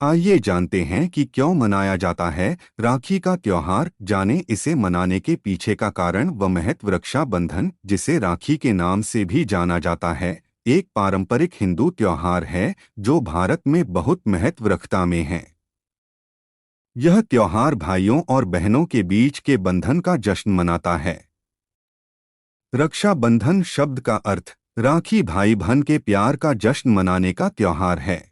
आइए जानते हैं कि क्यों मनाया जाता है राखी का त्योहार। जाने इसे मनाने के पीछे का कारण व महत्व। रक्षाबंधन, जिसे राखी के नाम से भी जाना जाता है, एक पारंपरिक हिंदू त्योहार है जो भारत में बहुत महत्व रखता में है। यह त्योहार भाइयों और बहनों के बीच के बंधन का जश्न मनाता है। रक्षाबंधन शब्द का अर्थ राखी, भाई बहन के प्यार का जश्न मनाने का त्योहार है।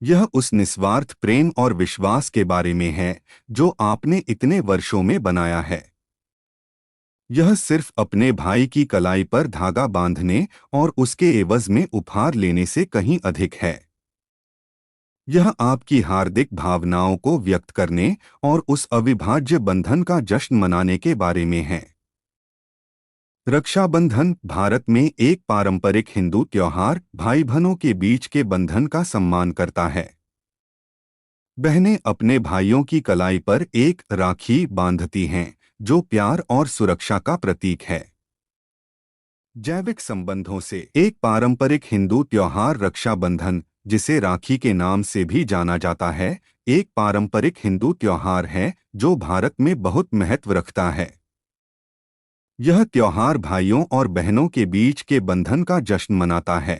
यह उस निस्वार्थ प्रेम और विश्वास के बारे में है जो आपने इतने वर्षों में बनाया है। यह सिर्फ अपने भाई की कलाई पर धागा बांधने और उसके एवज में उपहार लेने से कहीं अधिक है। यह आपकी हार्दिक भावनाओं को व्यक्त करने और उस अविभाज्य बंधन का जश्न मनाने के बारे में है। रक्षाबंधन भारत में एक पारंपरिक हिंदू त्योहार भाई बहनों के बीच के बंधन का सम्मान करता है। बहनें अपने भाइयों की कलाई पर एक राखी बांधती हैं, जो प्यार और सुरक्षा का प्रतीक है। जैविक संबंधों से एक पारंपरिक हिंदू त्योहार रक्षाबंधन, जिसे राखी के नाम से भी जाना जाता है, एक पारंपरिक हिंदू त्योहार है जो भारत में बहुत महत्व रखता है। यह त्योहार भाइयों और बहनों के बीच के बंधन का जश्न मनाता है।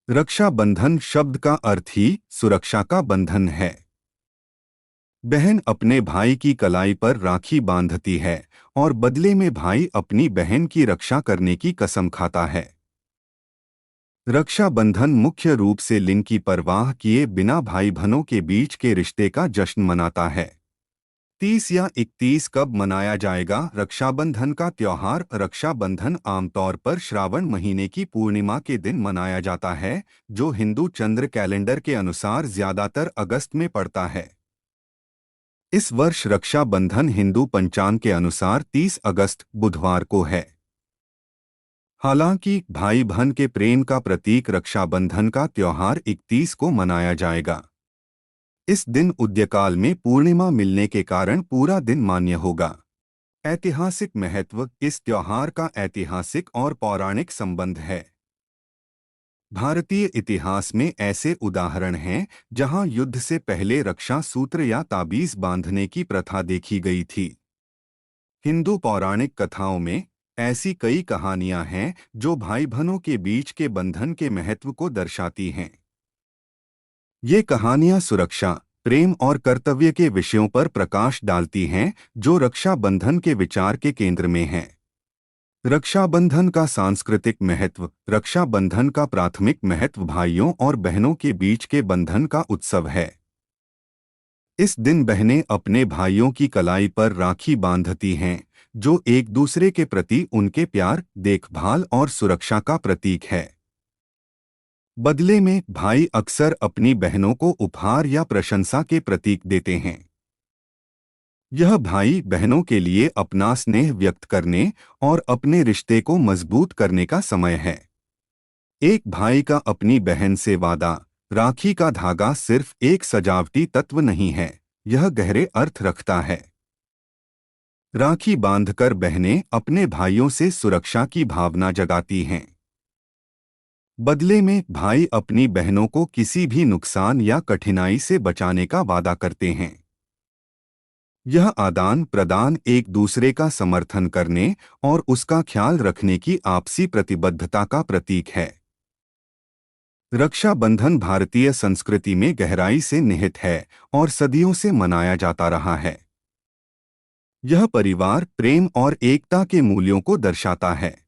रक्षाबंधन शब्द का अर्थ ही सुरक्षा का बंधन है। बहन अपने भाई की कलाई पर राखी बांधती है और बदले में भाई अपनी बहन की रक्षा करने की कसम खाता है। रक्षाबंधन मुख्य रूप से लिंग की परवाह किए बिना भाई बहनों के बीच के रिश्ते का जश्न मनाता है। 30 या 31 कब मनाया जाएगा? रक्षाबंधन का त्योहार रक्षाबंधन आमतौर पर श्रावण महीने की पूर्णिमा के दिन मनाया जाता है, जो हिंदू चंद्र कैलेंडर के अनुसार ज्यादातर अगस्त में पड़ता है। इस वर्ष रक्षाबंधन हिंदू पंचांग के अनुसार 30 अगस्त बुधवार को है। हालांकि भाई बहन के प्रेम का प्रतीक रक्षाबंधन का त्योहार 31 को मनाया जाएगा। इस दिन उदयकाल में पूर्णिमा मिलने के कारण पूरा दिन मान्य होगा। ऐतिहासिक महत्व। इस त्योहार का ऐतिहासिक और पौराणिक संबंध है। भारतीय इतिहास में ऐसे उदाहरण हैं जहां युद्ध से पहले रक्षा सूत्र या ताबीज बांधने की प्रथा देखी गई थी। हिंदू पौराणिक कथाओं में ऐसी कई कहानियां हैं जो भाई बहनों के बीच के बंधन के महत्व को दर्शाती हैं। ये कहानियां सुरक्षा, प्रेम और कर्तव्य के विषयों पर प्रकाश डालती हैं, जो रक्षाबंधन के विचार के केंद्र में हैं। रक्षाबंधन का सांस्कृतिक महत्व। रक्षाबंधन का प्राथमिक महत्व भाइयों और बहनों के बीच के बंधन का उत्सव है। इस दिन बहनें अपने भाइयों की कलाई पर राखी बांधती हैं, जो एक दूसरे के प्रति उनके प्यार, देखभाल और सुरक्षा का प्रतीक है। बदले में भाई अक्सर अपनी बहनों को उपहार या प्रशंसा के प्रतीक देते हैं। यह भाई बहनों के लिए अपना स्नेह व्यक्त करने और अपने रिश्ते को मजबूत करने का समय है। एक भाई का अपनी बहन से वादा। राखी का धागा सिर्फ एक सजावटी तत्व नहीं है, यह गहरे अर्थ रखता है। राखी बांधकर बहनें अपने भाइयों से सुरक्षा की भावना जगाती हैं। बदले में भाई अपनी बहनों को किसी भी नुकसान या कठिनाई से बचाने का वादा करते हैं। यह आदान प्रदान एक दूसरे का समर्थन करने और उसका ख्याल रखने की आपसी प्रतिबद्धता का प्रतीक है। रक्षाबंधन भारतीय संस्कृति में गहराई से निहित है और सदियों से मनाया जाता रहा है। यह परिवार, प्रेम और एकता के मूल्यों को दर्शाता है।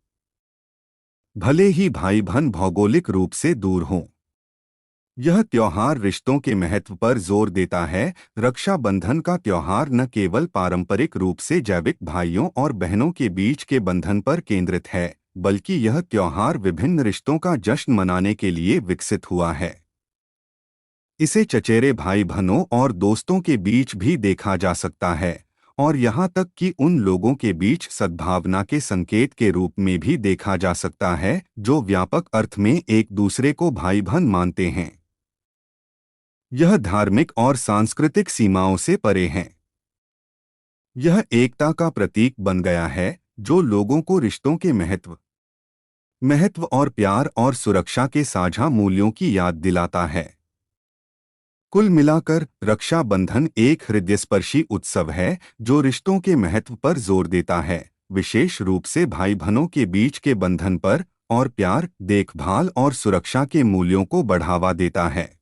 भले ही भाई बहन भौगोलिक रूप से दूर हों, यह त्योहार रिश्तों के महत्व पर जोर देता है। रक्षाबंधन का त्योहार न केवल पारंपरिक रूप से जैविक भाइयों और बहनों के बीच के बंधन पर केंद्रित है, बल्कि यह त्योहार विभिन्न रिश्तों का जश्न मनाने के लिए विकसित हुआ है। इसे चचेरे भाई बहनों और दोस्तों के बीच भी देखा जा सकता है, और यहाँ तक कि उन लोगों के बीच सद्भावना के संकेत के रूप में भी देखा जा सकता है जो व्यापक अर्थ में एक दूसरे को भाई बहन मानते हैं। यह धार्मिक और सांस्कृतिक सीमाओं से परे है। यह एकता का प्रतीक बन गया है जो लोगों को रिश्तों के महत्व और प्यार और सुरक्षा के साझा मूल्यों की याद दिलाता है। कुल मिलाकर रक्षाबंधन एक हृदयस्पर्शी उत्सव है जो रिश्तों के महत्व पर जोर देता है, विशेष रूप से भाई बहनों के बीच के बंधन पर, और प्यार, देखभाल और सुरक्षा के मूल्यों को बढ़ावा देता है।